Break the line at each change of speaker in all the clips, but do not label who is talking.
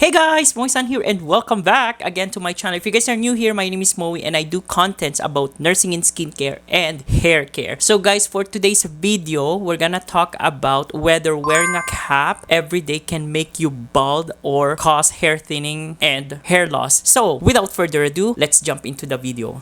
Hey guys, Moey here and welcome back again to my channel. If you guys are new here, my name is Moey and I do contents about nursing in skincare and hair care. So guys, for today's video, we're gonna talk about whether wearing a cap every day can make you bald or cause hair thinning and hair loss. So without further ado, let's jump into the video.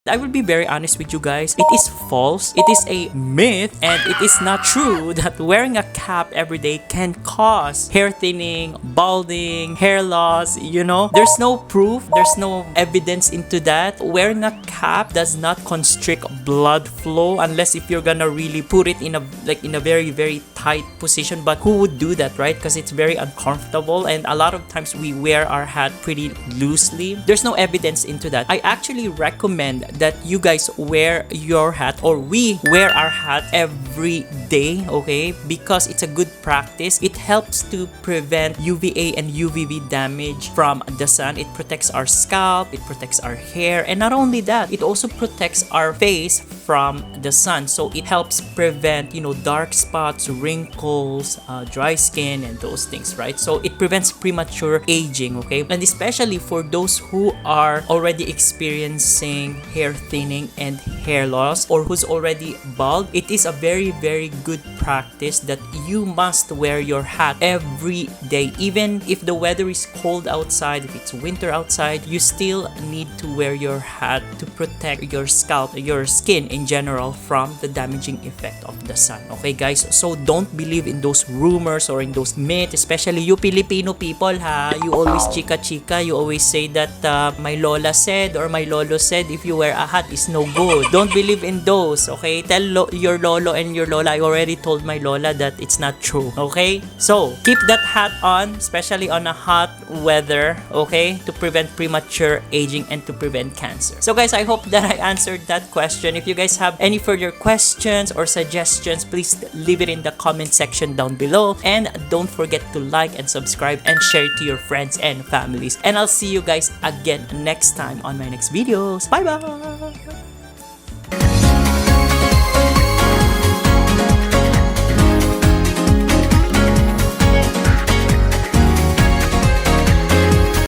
I will be very honest with you guys, it is false, it is a myth, and it is not true that wearing a cap every day can cause hair thinning, balding, hair loss, There's no proof, there's no evidence into that. Wearing a cap does not constrict blood flow unless if you're gonna really put it in a very, very tight position. But who would do that, right? Because it's very uncomfortable and a lot of times we wear our hat pretty loosely. There's no evidence into that. I actually recommend that you guys wear your hat, or we wear our hat every day, okay? Because it's a good practice. It helps to prevent UVA and UVB damage from the sun. It protects our scalp, it protects our hair, and not only that, it also protects our face from the sun. So it helps prevent, dark spots, wrinkles, dry skin, and those things, right? So it prevents premature aging, okay? And especially for those who are already experiencing hair thinning and hair loss, or who's already bald, it is a very, very good practice that you must wear your hat every day. Even if the weather is cold outside, if it's winter outside, you still need to wear your hat to protect your scalp, your skin in general, from the damaging effect of the sun. Okay guys, so don't believe in those rumors or in those myths, especially you Filipino people, ha. You always chika, you always say that my lola said or my lolo said if you wear a hat is no good. Don't believe in those, okay? Tell your lolo and your lola. I already told my lola that it's not true, okay? So keep that hat on, especially on a hot weather, okay, to prevent premature aging and to prevent cancer. So guys, I hope that I answered that question. If you guys have any further questions or suggestions, please leave it in the comment section down below, and don't forget to like and subscribe and share it to your friends and families. And I'll see you guys again next time on my next videos. Bye bye.